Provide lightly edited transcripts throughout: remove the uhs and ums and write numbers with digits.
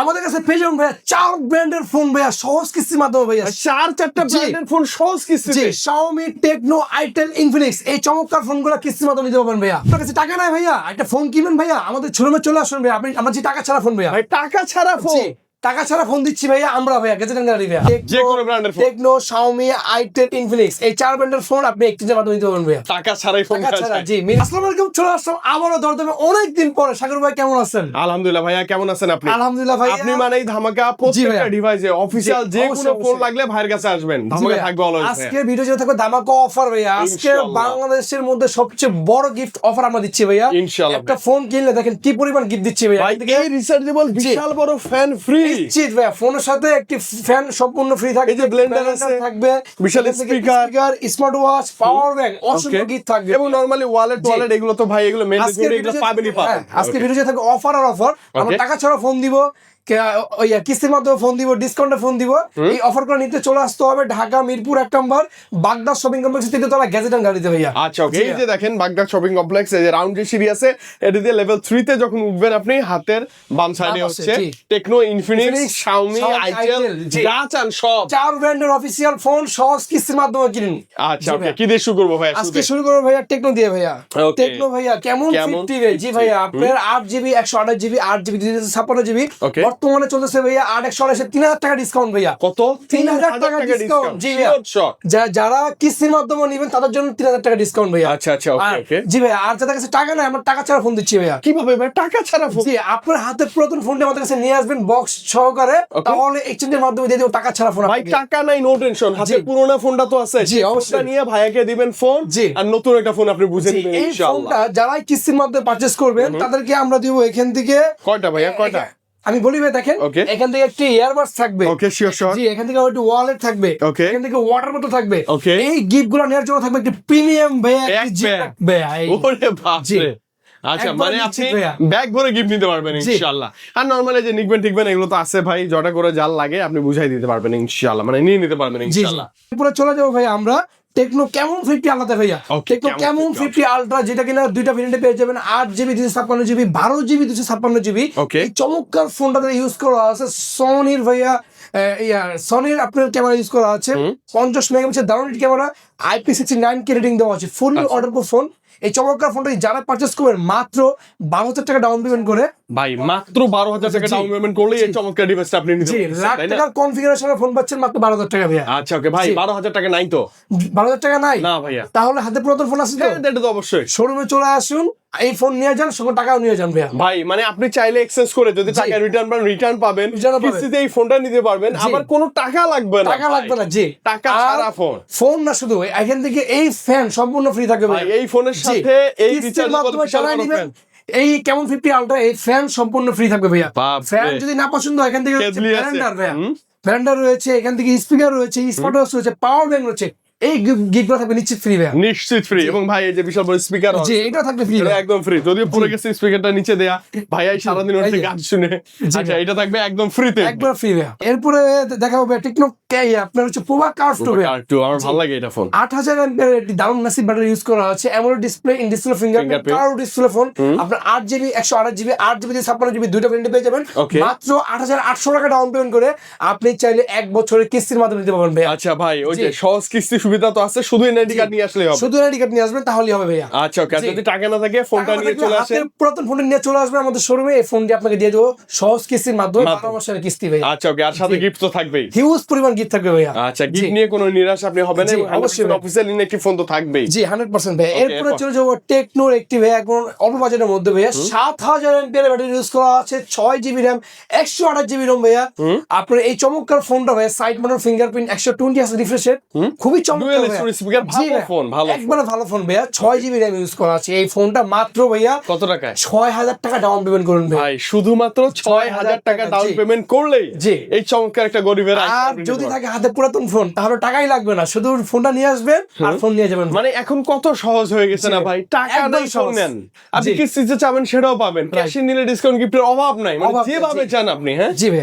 আমাদের কাছে পেয়ে যাবেন ভাইয়া 4 ব্র্যান্ডের ফোন ভাইয়া সহজ কিস্তির মাধ্যমে ভাইয়া। 4টা ব্র্যান্ডের ফোন সহজ কিস্তিতে। Xiaomi, Tecno, Itel, Infinix এই চমৎকার ফোনগুলো কিস্তির মাধ্যমে নিতে পারবেন ভাইয়া। আপনার কাছে টাকা নাই ভাইয়া, একটা ফোন কিনবেন ভাইয়া, আমাদের শোরুমে চলে আসুন ভাইয়া। আমরা যে টাকা ছাড়া ফোন ভাইয়া। ভাই টাকা ছাড়া ফোন? টাকা ছাড়া ফোন দিচ্ছি ভাইয়া আমরা ভাইয়া, গেজেট এন্ড গ্যালারি ভাইয়া। যে কোনো ব্র্যান্ডের phone, Tecno, Xiaomi, Itel, Infinix এই 4 ব্র্যান্ডের ফোন আপনি এক্সচেঞ্জের মাধ্যমে নিতে পারবেন ভাইয়া। টাকা ছাড়াই ফোন টাকা ছাড়া। জি আসসালামু আলাইকুম, চলে আসলাম আবারও দরদামে অনেক দিন পরে। সাগর ভাই কেমন আছেন? আলহামদুলিল্লাহ ভাইয়া, কেমন আছেন আপনি? আলহামদুলিল্লাহ ভাইয়া। আপনি মানেই ধামাকা, প্রত্যেকটা ডিভাইসে অফিশিয়াল যে কোনো ফোন লাগলে ভাইয়ের কাছে আসবেন, ধামাকা থাকবে অলওয়েজ। আজকে ভিডিও যেটা থাকবে ধামাকা অফার ভাইয়া। আজকে বাংলাদেশের মধ্যে সবচেয়ে বড় গিফট অফার আমরা দিচ্ছি ভাইয়া ইনশাআল্লাহ। একটা ফোন কিনলে দেখেন কি পরিমাণ গিফট দিচ্ছি ভাইয়া। ভাই এই রিচার্জেবল বিশাল বড় ফ্যান ফ্রি। জি ভাইয়া, ফোনের সাথে একটি ফ্যান সম্পূর্ণ ফ্রি থাকবে। এই যে ব্লেন্ডার আছে থাকবে, বিশাল speaker, smart watch, power bank, অসংখ্য গিফট থাকবে। এবং নরমালি ওয়ালেট এগুলো তো ভাই এগুলো মেইনটেইন এগুলো পাবেনই পাবেন। আজকে ভিডিওতে থাকবে অফার আর অফার। আমরা টাকা ছাড়া ফোন দিব, ওই কিস্তির মাধ্যমে ফোন দিব, ডিসকাউন্টে ফোন দিব। এই অফারগুলো নিতে চলে আসতে হবে ঢাকা মিরপুর 1 নম্বর বাগদা শপিং কমপ্লেক্স থেকে তোলা গেজেট এন্ড গাড়িতে ভাইয়া। আচ্ছা ওকে, এই যে দেখেন বাগদা শপিং কমপ্লেক্স, এই যে রাউন্ড যে সিঁড়ি আছে এটা দিয়ে লেভেল 3 তে যখন উঠবেন আপনি হাতের বাম সাইডে হচ্ছে টেকনো, ইনফিনিক্স, Xiaomi, Itel, যা চান সব 4 ব্র্যান্ডের অফিশিয়াল ফোন সহজ কিস্তির মাধ্যমে কিনুন। আচ্ছা ওকে, কি দিয়ে শুরু করব ভাই? আজকে শুরু করব ভাইয়া টেকনো দিয়ে ভাইয়া। টেকনো ভাইয়া কেমন 50 রে? জি ভাইয়া, আপনার 8GB 128GB 8GB 256GB বর্তমানে চলতেছে ভাইয়া 8/128 3000 টাকা ডিসকাউন্ট ভাইয়া। কত? 3000 টাকা ডিসকাউন্ট। জি ভাইয়া, যারা কিস্তির মাধ্যমে নেবেন তাদের জন্য 3000 টাকা ডিসকাউন্ট ভাইয়া। আচ্ছা আচ্ছা ওকে ওকে। জি ভাইয়া, আর যাদের কাছে টাকা নাই আমরা টাকা ছাড়া ফোন দিচ্ছি ভাইয়া। কিভাবে ভাই টাকা ছাড়া ফোন? জি, আপনার হাতে পুরাতন ফোনটা আমাদের কাছে নিয়ে আসবেন বক্স সহকারে, তাহলে এক্সচেঞ্জের মাধ্যমে দিয়ে দেব টাকা ছাড়া ফোন। ভাই টাকা নাই নো টেনশন, হাতে পুরোনো ফোনটা তো আছে। জি অবশ্যই, নিয়ে ভাইয়াকে দিবেন ফোন, আর নতুন একটা ফোন আপনি বুঝে নেবেন ইনশাআল্লাহ। এই ফোনটা যারা কিস্তির মাধ্যমে পারচেজ করবেন তাদেরকে আমরা দিব এখান থেকে কয়টা ভাইয়া, কয়টা আমি বলি ভাই, দেখেন এখান থেকে একটি ইয়ারবাডস থাকবে। Okay sure sure. জি, এখান থেকে একটি ওয়ালেট থাকবে, এখান থেকে ওয়াটার বোতল থাকবে। ওকে, এই গিফটগুলো নেওয়ার জন্য থাকবে একটি প্রিমিয়াম ভাইয়া ওরে বাপ রে। আচ্ছা মানে আপনি ব্যাগ ভরে গিফট নিতে পারবেন ইনশাআল্লাহ। আর নরমালি যে নিকবেন টিকবেন এগুলো তো আছে ভাই, জটা করে জাল লাগে আপনি বুঝাই দিতে পারবেন ইনশাআল্লাহ, মানে নিয়ে নিতে পারবেন ইনশাআল্লাহ। এরপরে চলে যাবো ভাই আমরা টেকনো কেমন 50 আলাদা ভাইয়া। টেকনো কেমন 50 আলট্রা, যেটা কিনা দুইটা ভেরিয়েন্টে পেয়ে যাবেন, 8GB 256GB 12GB 256GB। এই চমৎকার ফোনটাতে ইউজ করা আছে সনির ভাইয়া, সনির আপনার ক্যামেরা ইউজ করা আছে, 50 মেগাপিক্সেল দারুণ ক্যামেরা, IP69K রেটিং দেওয়া আছে, ফুললি অর্ডারপ্রুফ ফোন। এই চমৎকার ফোনটা যারা পারচেজ করবেন মাত্র 12,000 টাকা ডাউন পেমেন্ট করে, ভাই মাত্র 12,000 টাকা ডাউন পেমেন্ট করলে এই চমৎকার ডিভাইসটা আপনি নিতে পারবেন। জি, লাখ টাকার কনফিগারেশনের ফোন পাচ্ছেন মাত্র 12,000 টাকা ভাইয়া। আচ্ছা ওকে ভাই, 12,000 টাকা নাই তো? 12,000 টাকা নাই না ভাইয়া, তাহলে হাতে পুরাতন ফোন আছে তো? এটা তো অবশ্যই শোরুমে চলে আসুন, এই ফোন নিয়ে যান, সঙ্গে টাকাও নিয়ে যান ভাইয়া। ভাই মানে আপনি চাইলে এক্সচেঞ্জ করে যদি টাকা রিটার্ন পাবেন, কিস্তিতে এই ফোনটা নিতে পারবেন, আবার কোনো টাকা লাগবে না। টাকা লাগবে না, জি, টাকা ছাড়া ফোন না শুধু এখান থেকে এই ফ্যান সম্পূর্ণ ফ্রি থাকবে ভাই। এই ফোনের সাথে এই এই কেমন 50 আলট্রা এই ফ্যান সম্পূর্ণ ফ্রি থাকবে ভাইয়া। ফ্যান যদি না পছন্দ হয় এখান থেকে ব্যান্ডার রয়েছে, এখান থেকে স্পিকার রয়েছে, স্মার্ট ওয়াচ রয়েছে, পাওয়ার ব্যাংক রয়েছে, এই গিফটগুলো থাকবে নিশ্চিত ফ্রি ভাইয়া, নিশ্চিত ফ্রি। এবং ভাই এই যে বিশাল বড় স্পিকার আছে, এটা থাকবে ফ্রি, একদম ফ্রি। যদিও পড়ে গেছে স্পিকারটা নিচে দেয়া, ভাই এই সারা দিন ওর গান শুনে। আচ্ছা এটা থাকবে একদম ফ্রিতে, একবার ফ্রি ভাইয়া। এরপরে দেখাবো টেকনো আপনার হচ্ছে পোভা কার্ভ 2 ভাইয়া। আমার ভালো লাগে এটা ফোন। 8000 এমপিআর একটি দারুণ ম্যাসিভ ব্যাটারি ইউজ করা আছে, AMOLED display, in display fingerprint, curve display phone. আপনার 8GB 128GB 8GB 256GB দুইটা ভেরিয়েন্ট পেয়ে যাবেন মাত্র 8800 টাকা ডাউন পেমেন্ট করে। আপনি চাইলে 1 বছরের কিস্তির মাধ্যমে নিতে পারবেন ভাইয়া। আচ্ছা ভাই ওই যে সহজ কিস্তি সুবিধা তো আছে, শুধু এনআইডি কার্ড নিয়ে আসলে হবে, শুধু এনআইডি কার্ড নিয়ে আসবেন তাহলেই হবে ভাইয়া। আচ্ছা ওকে, যদি টাকা না থাকে ফোনটা নিয়ে চলে আসেন, পুরাতন ফোনটা নিয়ে চলে আসবেন আমাদের শোরুমে, এই ফোনটি আপনাকে দিয়ে দেবো সহজ কিস্তির মাধ্যমে 12 মাসের কিস্তি ভাইয়া। আচ্ছা ওকে, আর সাথে গিফট তো থাকবেই, হিউজ পরিমাণ গিফট থাকবে ভাইয়া। আচ্ছা গিফট নিয়ে কোনো নিরাশ আপনি হবেন না, অবশ্যই অফিসিয়াল একটি ফোন তো থাকবেই। জি 100% ভাইয়া। এরপরে চলে যাবো টেকনোর একটি ভাইয়া এখন অল্প বাজেটের মধ্যে ভাইয়া, 7000 এমপিআর ব্যাটারি ইউজ করা আছে, 6GB RAM 128GB ROM ভাইয়া। আপনার এই চমৎকার ফোনটা ভাইয়া সাইড মাউন্টেড ফিঙ্গারপ্রিন্ট 120 আছে রিফ্রেশ রেট, খুবই চমৎকার স্পিকার, ভালো ফোন, ভালো একবারে ভালো ফোন ভাইয়া। 6GB RAM ইউজ করা আছে এই ফোনটা মাত্র ভাইয়া কত টাকায়? 6000 টাকা ডাউন পেমেন্ট করুন ভাই, শুধুমাত্র 6000 টাকা ডাউন পেমেন্ট করলেই জি এই চমৎকার একটা গরিবের। আর যদি থাকে হাতে পুরাতন ফোন তাহলে টাকাই লাগবে না, শুধু ফোনটা নিয়ে আসবেন আর ফোন নিয়ে যাবেন। মানে এখন কত সহজ হয়ে গেছে না ভাই, টাকা নাই ফোন নেন, আপনি কিস্তিতে চাবেন সেটাও পাবেন, ক্যাশে নিলে ডিসকাউন্ট গিফটের অভাব নাই, মানে যেভাবে চান আপনি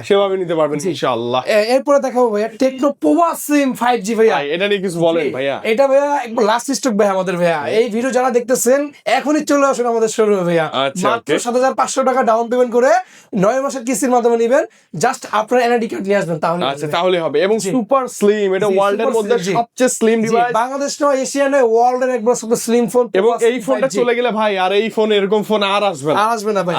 সেভাবে নিতে পারবেন ইনশাআল্লাহ। এরপরে দেখাবো ভাইয়া টেকনো পোভা সিম 5G ভাইয়া। এটা নিয়ে কিছু বলেন ভাইয়া। এটা ভাইয়া একবার লাস্ট স্টক ভাইয়া আমাদের ভাইয়া। এই ভিডিও যারা দেখতেছেন এখনই চলে আসুন আমাদের শোরুমে ভাইয়া। আচ্ছা, মাত্র 7,500 টাকা ডাউন পেমেন্ট করে 9 মাসের কিস্তির মাধ্যমে নেবেন। জাস্ট আপনার এনআইডি কার্ড নিয়ে আসবেন তাহলে। আচ্ছা তাহলে হবে। এবং সুপার স্লিম, এটা ওয়ার্ল্ডের মধ্যে সবচেয়ে স্লিম ডিভাইস। বাংলাদেশ নয়, এশিয়া নয়, ওয়ার্ল্ডের একবার সবচেয়ে স্লিম ফোন। এবং এই ফোনটা চলে গেলে ভাই আর এই ফোন, এরকম ফোন আর আসবে না, আসবে না ভাই,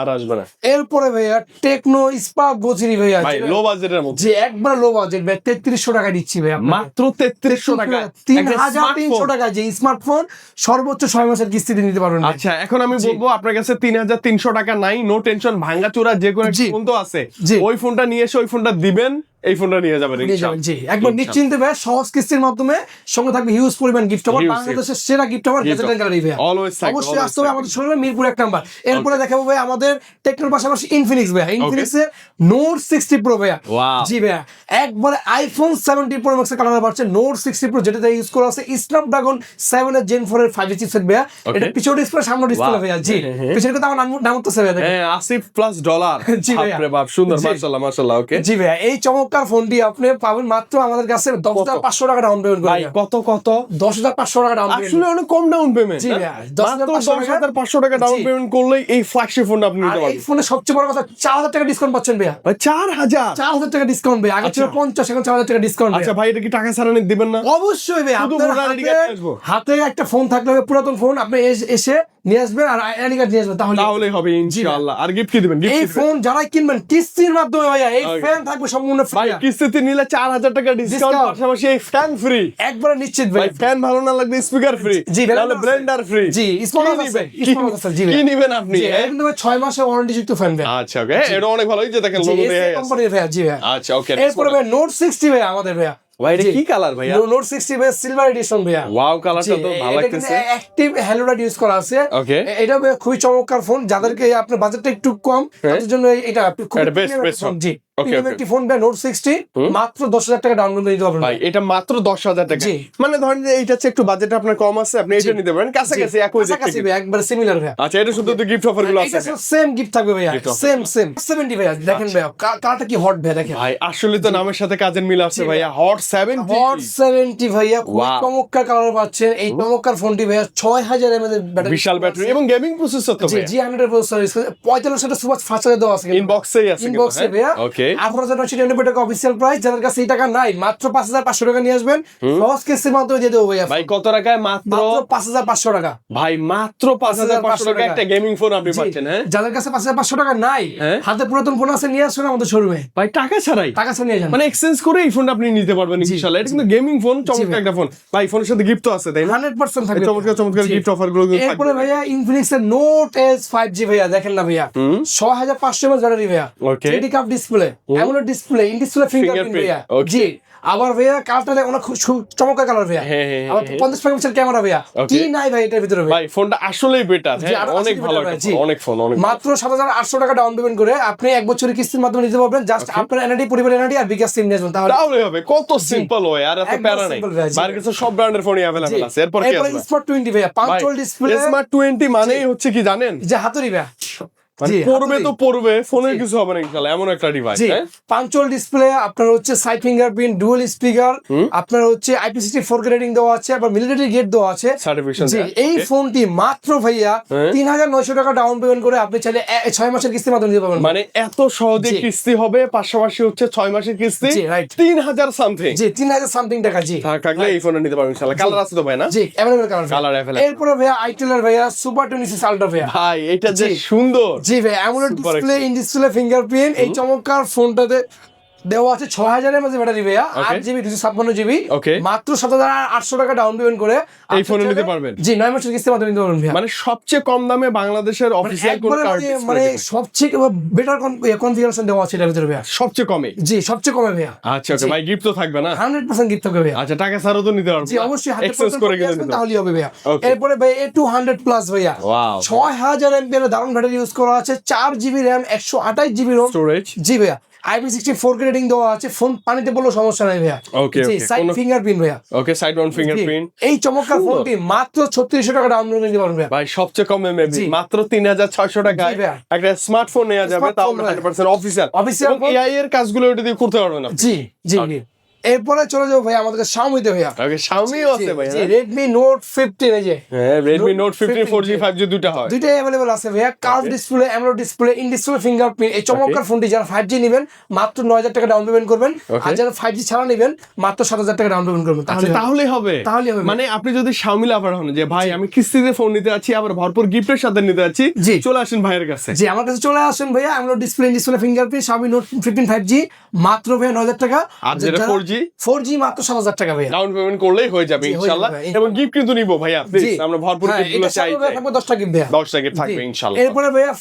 আর আসবে না। এরপরে ভাইয়া টেকনো স্পার্ক গোচিরি ভাইয়া, ভাই লো বাজেটের মধ্যে, যে একবার লো বাজেট ভাই, 3300 টাকা দিচ্ছি ভাই, মাত্র 3300 টাকা, 3300 টাকা যে স্মার্টফোন সর্বোচ্চ 6 মাসের কিস্তিতে নিতে পারবেন। আচ্ছা এখন আমি বলবো আপনার কাছে 3300 টাকা নাই, নো টেনশন, ভাঙাচোরা যে কোনো একটা ফোন তো আছে, ওই ফোনটা নিয়ে এসে ওই ফোনটা দিবেন, এই ফোনটা নিয়ে যাবেন ইনশাআল্লাহ। জি, একবার নিশ্চিন্তে ভাই, সহজ কিস্তির মাধ্যমে, সঙ্গে থাকবে হিউজ পরিমাণ গিফট অফার, বাংলাদেশের সেরা গিফট অফার গ্যাজেট গ্যালারি ভাই। অবশ্যই আসতে হবে আমাদের শোরুমে, মিরপুর 1 নাম্বার। এরপরে দেখাবো ভাই আমাদের টেকনোর পাশাপাশি ইনফিনিক্স ভাই, ইনফিনিক্স এর নোট 60 প্রো ভাই। জি ভাই, একবারে আইফোন 70 প্রো ম্যাক্স এর কালার পাচ্ছেন, নোট 60 প্রো, যেটাতে ইউজ করা আছে স্ন্যাপড্রাগন 7 এর Gen 4 এর 5G চিপসেট ভাই। এটা পিছনে ডিসপ্লে, সামনে ডিসপ্লে ভাই। জি, পিছনে কথা আমার নাম হচ্ছে ভাই, হ্যাঁ আসিফ প্লাস ডলার। জি ভাই, বাপ রে বাপ, সুন্দর, মাশাআল্লাহ মাশাআল্লাহ। ওকে জি ভাই, এই চমৎকার ফোনটি আপনি পাবেন মাত্র আমাদের কাছে 10,500 টাকা ডাউন পেমেন্ট করে। ভাই কত 10,500 টাকা ডাউন পেমেন্ট, আসলে অনেক কম ডাউন পেমেন্ট। জি ভাই, 10,500 টাকা ডাউন পেমেন্ট করলে এই ফ্ল্যাগশিপ ফোনটা আপনি নিতে পারবেন। এই ফোনে সবচেয়ে বড় কথা 4,000 টাকা ডিসকাউন্ট পাচ্ছেন ভাই। ভাই 4,000 টাকা ডিসকাউন্ট ভাই, আগে ছিল 50, এখন 4,000 টাকা ডিসকাউন্ট। আচ্ছা ভাই, এটা কি টাকা ছাড়া দিবেন না? অবশ্যই ভাই, শুধু আপনার হাতে একটা ফোন থাকলে হবে, পুরাতন ফোন, আপনি এসে নিয়ে আসবেন আর আইডি কার্ড নিয়ে আসবেন, তাহলে হবে ইনশাআল্লাহ। আর গিফট কি দিবেন? এই ফোন যারাই কিনবেন কিস্তির মাধ্যমে ভাইয়া, এই ফ্যান থাকবে সম্পূর্ণ ফ্রি। ভাই কিস্তিতে নিলে 4,000 টাকা ডিসকাউন্ট, পাশাপাশি এই ফ্যান ফ্রি একবারে নিশ্চিত ভাই। ফ্যান ভালো না লাগবে স্পিকার ফ্রি, জি, তাহলে ব্লেন্ডার ফ্রি। জি, কি নিবেন আপনি? একদম 6 মাসের ওয়ারেন্টি যুক্ত ফ্যান ভাই। আচ্ছা ওকে, এটা অনেক ভালো, এই যে দেখেন লোগো দেয়া আছে কোম্পানির ভাই। জি ভাই, আচ্ছা ওকে। এরপরে ভাই নোট 60 ভাই আমাদের ভাইয়া। ভাই এটা কি কালার ভাইয়া? নোট 60 ভাই সিলভার এডিশন ভাইয়া। ওয়াও, কালারটা তো ভালো লাগতেছে। অ্যাক্টিভ হ্যালোলাইট ইউজ করা আছে। ওকে, এটা খুবই চমৎকার ফোন, যাদেরকে আপনার বাজেটটা একটু কম তাদের জন্য এটা খুব বেস্ট ফোন। জি, একটি ফোন ভাই নোট 60 মাত্র 10,000 টাকা ডাউন পেমেন্ট দিতে পারবেন ভাই। এটা মাত্র 10,000 টাকা। মানে ধরেন যে এইটা হচ্ছে একটু বাজেট আপনার কম আছে, আপনি এটা নিতে পারেন, কাছাকাছি একই কাছাকাছি ভাই, একবার সিমিলার ভাই। আচ্ছা, এটা শুধু তো গিফট অফার গুলো আছে, এটা সেম গিফট থাকবে ভাই, সেম 70 ভাই। দেখেন ভাই কালারটা কি হট ভাই, দেখেন ভাই আসলে তো নামের সাথে কাজের মিল আছে ভাইয়া। হট 70 ভাইয়া, খুব চমৎকার কালার পাচ্ছেন। এই চমৎকার ফোনটি ভাইয়া 6000 mAh এর ব্যাটারি, বিশাল ব্যাটারি এবং গেমিং প্রসেসর তো ভাই। জি, 100 প্রসেসর, 45 সুপার ফাস্ট চার্জার দেওয়া আছে ইনবক্সেই আছে, ইনবক্সে ভাইয়া। ওকে, 18,999 টাকা অফিশিয়াল প্রাইস। যাদের কাছে এই টাকা নাই, মাত্র 5,500 টাকা নিয়ে আসবেন, সহজ কিস্তির মাধ্যমে দিয়ে দেবো ভাইয়া। ভাই কত টাকায়? মাত্র 5,500 টাকা। ভাই মাত্র 5,500 টাকা একটা গেমিং ফোন আপনি পাচ্ছেন। হ্যাঁ, যাদের কাছে 5,500 টাকা নাই, হাতে পুরাতন ফোন আছে, নিয়ে আসুন আমাদের শোরুমে ভাই, টাকা ছাড়াই, টাকা ছাড়া নিয়ে যান, মানে এক্সচেঞ্জ করে এই ফোনটা আপনি নিতে পারবেন ইনশাআল্লাহ। এটা কিন্তু গেমিং ফোন, চমৎকার একটা ফোন ভাই। ফোনের সাথে গিফট তো আছে, তাই না? 100% থাকবে, চমৎকার চমৎকার গিফট অফার গুলো থাকবে। এরপরে ভাইয়া ইনফিনিক্স এর নোট এস 5G ভাইয়া, দেখেন না ভাইয়া, 6500 mAh ব্যাটারি ভাইয়া, three D cup display, AMOLED display, in display fingerprint ভাইয়া। জি, আবার ভাইয়া কালারটা অনেক চমৎকার কালার ভাইয়া। আবার 50 মেগাপিক্সেল ক্যামেরা ভাইয়া, কি নাই ভাই এটার ভিতরে ভাই। ভাই ফোনটা আসলেই বেটার, অনেক ভালো একটা ফোন, অনেক ফোন, অনেক। মাত্র 7,800 টাকা ডাউন পেমেন্ট করে আপনি 1 বছরের কিস্তির মাধ্যমে নিতে পারবেন। জাস্ট আপনার এনআইডি, পরিবার এনআইডি আর বিকাশ সিম নিয়ে আসবেন, তাহলে হবে। কত সিম্পল হয়, আর এত প্যারা নাই। বাইরে কিছু সব ব্র্যান্ডের ফোনই अवेलेबल আছে। এরপর কি আছে? স্মার্ট 20 ভাইয়া, পাঞ্চুয়াল ডিসপ্লে। স্মার্ট 20 মানেই হচ্ছে কি জানেন? যে হাতুড়ি ভাইয়া, পড়বে তো পড়বে, ফোনের কিছু হবে না ইনশাআল্লাহ, এমন একটা ডিভাইস। পাঞ্চুয়াল ডিসপ্লে, আপনার হচ্ছে সাইড ফিঙ্গারপ্রিন্ট, ডুয়াল স্পিকার, আপনার হচ্ছে IP64 রেটিং দেওয়া আছে, আবার মিলিটারি গেট দেওয়া আছে, সার্টিফিকেশন। জি, এই ফোনটি মাত্র ভাইয়া 3,900 টাকা ডাউন পেমেন্ট করে আপনি চাইলে 6 মাসের কিস্তির মাধ্যমে নিতে পারবেন। মানে এত সহজে কিস্তি হবে, পাশাপাশি হচ্ছে 6 মাসের কিস্তি, 3,000 সামথিং। জি, 3,000 সামথিং টাকা। জি, থাকলে এই ফোনটা নিতে পারবেন ইনশাআল্লাহ। কালার আছে তো ভাই না? জি, अवेलेबल কালার अवेलेबल। এরপরে ভাইয়া আইটেলের ভাইয়া সুপার 26 আলট্রা ভাইয়া। ভাই এটা যে সুন্দর। জি ভাই, AMOLED display, in display fingerprint, এই চমৎকার ফোনটাতে দেওয়া আছে 6000 mAh ব্যাটারি ভাইয়া, 8GB 256GB, মাত্র 7,800 টাকা ডাউন পেমেন্ট করে এই ফোন নিতে পারবেন। জি, 9 মাসের কিস্তির মাধ্যমে নিতে পারবেন ভাইয়া। মানে সবচেয়ে কম দামে বাংলাদেশের অফিশিয়াল কোন কার্ড, মানে সবচেয়ে বেটার কনফিগারেশন দেওয়া আছে এর ভিতরে ভাইয়া, সবচেয়ে কমে। জি, সবচেয়ে কমে ভাইয়া। আচ্ছা ওকে ভাই, গিফট তো থাকবে না? 100% গিফট থাকবে ভাইয়া। আচ্ছা, টাকা ছাড়াও তো নিতে পারবেন? জি, অবশ্যই এক্সচেঞ্জ করে কিনে দিতে তাহলেই হবে ভাইয়া। এরপরে ভাই A200 প্লাস ভাইয়া, 6000 mAh দারুণ ব্যাটারি ইউজ করা আছে, 4GB RAM, 128GB ROM storage. জি ভাইয়া, IP64 রেটিং দেওয়া আছে, ফোন পানিতে পড়লেও সমস্যা নাই ভাইয়া। জি, সাইড ফিঙ্গারপ্রিন্ট ভাইয়া। ওকে, সাইড অন ফিঙ্গারপ্রিন্ট। এই চমৎকার ফোনটি মাত্র 3600 টাকা ডাউন পেমেন্ট নিতে পারবেন ভাইয়া। ভাই সবচেয়ে কম এমবি, মাত্র 3,600 টাকায় একটা স্মার্টফোন নেওয়া যাবে, তাও 100% অফিশিয়াল। এবং এআই এর কাজগুলো এটা দিয়ে করতে পারবেন আপনি। জি জি। এরপরে চলে যাবো ভাই আমাদের Xiaomi-তে ভাইয়া। ওকে, Xiaomi-ও আছে ভাই। Redmi Note 15 এই যে হ্যাঁ, Redmi Note 15 4G 5G দুটো হয়, দুইটাই अवेलेबल আছে ভাইয়া। Curve display, AMOLED display, in display fingerprint. এই চমৎকার ফোনটি যারা 5G নেবেন মাত্র 9000 টাকা ডাউন পেমেন্ট করবেন, আর যারা 5G ছাড়া নেবেন মাত্র 7000 টাকা ডাউন পেমেন্ট করবেন, তাহলেই হবে। মানে আপনি যদি Xiaomi লাভার হন, যে ভাই আমি কিস্তিতে ফোন নিতে যাচ্ছি, আবার ভরপুর গিফটের সাথে নিতে যাচ্ছি, চলে আসেন ভাইয়ের কাছে। জি, আমার কাছে চলে আসেন ভাইয়া। AMOLED display, in display fingerprint, Xiaomi Note 15 5G মাত্র ভাইয়া 9000 টাকা, আর যেটা 4G মাত্র 7000 টাকা ভাইয়া ডাউন পেমেন্ট করলেই হয়ে যাবে ইনশাআল্লাহ। এবং গিফট কিন্তু নিব ভাইয়া, প্লিজ আমরা ভরপুর গিফটগুলো চাই। থাকবে 10টা গিফট ভাইয়া, 10টা গিফট থাকবে ইনশাআল্লাহ। এরপরে ভাইয়া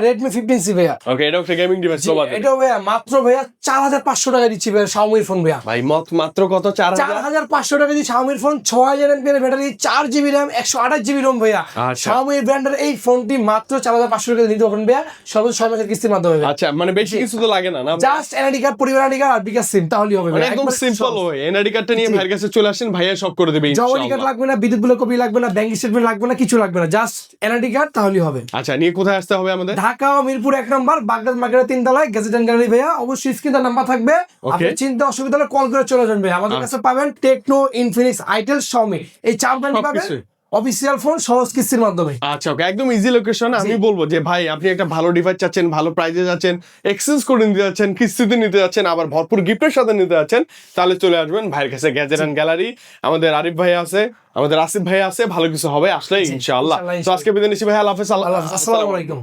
Redmi 15C ভাইয়া। ওকে, এটা একটা গেমিং ডিভাইস তো বাদে। এটা ভাইয়া মাত্র ভাইয়া 4500 টাকা দিচ্ছি ভাইয়া Xiaomi ফোন ভাইয়া। ভাই মাত্র কত? 4500 টাকা দিয়ে Xiaomi phone, 6000 mAh battery, 4GB RAM, 128GB ROM ভাইয়া। Xiaomi ব্র্যান্ডের এই ফোনটি মাত্র 4500 টাকা নিতে পারবেন ভাইয়া, সর্বোচ্চ 6 মাসের কিস্তির মাধ্যমে। আচ্ছা, মানে বেশি কিছু তো লাগে না, না জাস্ট এনআইডি কার্ড, পরিবার আইডি কার্ড আর বিকাশ সিম, তাহলেই হবে ভাইয়া। একদম সিম্পল হয়। এনআইডি কার্ডটা নিয়ে ভাইয়ের কাছে চলে আসেন, ভাইয়া সব করে দেবে ইনশাআল্লাহ। জব আইডি কার্ড লাগবে না, বিদ্যুৎ বিলের কপি লাগবে না, ব্যাংক স্টেটমেন্ট লাগবে না, কিছু লাগবে না, জাস্ট এনআইডি কার্ড তাহলেই হবে। আচ্ছা, নিয়ে কোথায় আসতে হবে আমাদের? ঢাকা ও মিরপুর 1 নম্বর, বাগদাদ মার্কেটের 3 তলায়, গ্যাজেট এন্ড গ্যালারি ভাইয়া। অবশ্যই স্ক্রিনে নাম্বার থাকবে, আপনি চিন্তা অসুবিধা হলে কল করে চলে যাবেন ভাই। আমাদের কাছে পাবেন টেকনো, ইনফিনিক্স, আইটেল, Xiaomi, এই 4 ব্র্যান্ড পাবেন অফিসিয়াল ফোন সহজ কিস্তির মাধ্যমে। আচ্ছা, ওকে, একদম ইজি লোকেশন। আমি বলবো যে ভাই আপনি একটা ভালো ডিভাইস চাচ্ছেন, ভালো প্রাইসে যাচ্ছেন, এক্সচেঞ্জ করে নিতে যাচ্ছেন, কিস্তিতে নিতে যাচ্ছেন, আবার ভরপুর গিফটের সাথে নিতে যাচ্ছেন, তাহলে চলে আসবেন ভাইয়ের কাছে, গ্যাজেট এন্ড গ্যালারি। আমাদের আরিফ ভাই আছে, আমাদের আসিফ ভাই আছে, ভালো কিছু হবে আসলে ইনশাআল্লাহ। তো আজকে বিদায় নিচ্ছি ভাই, আল্লাহ হাফেজ। আসসালামু আলাইকুম।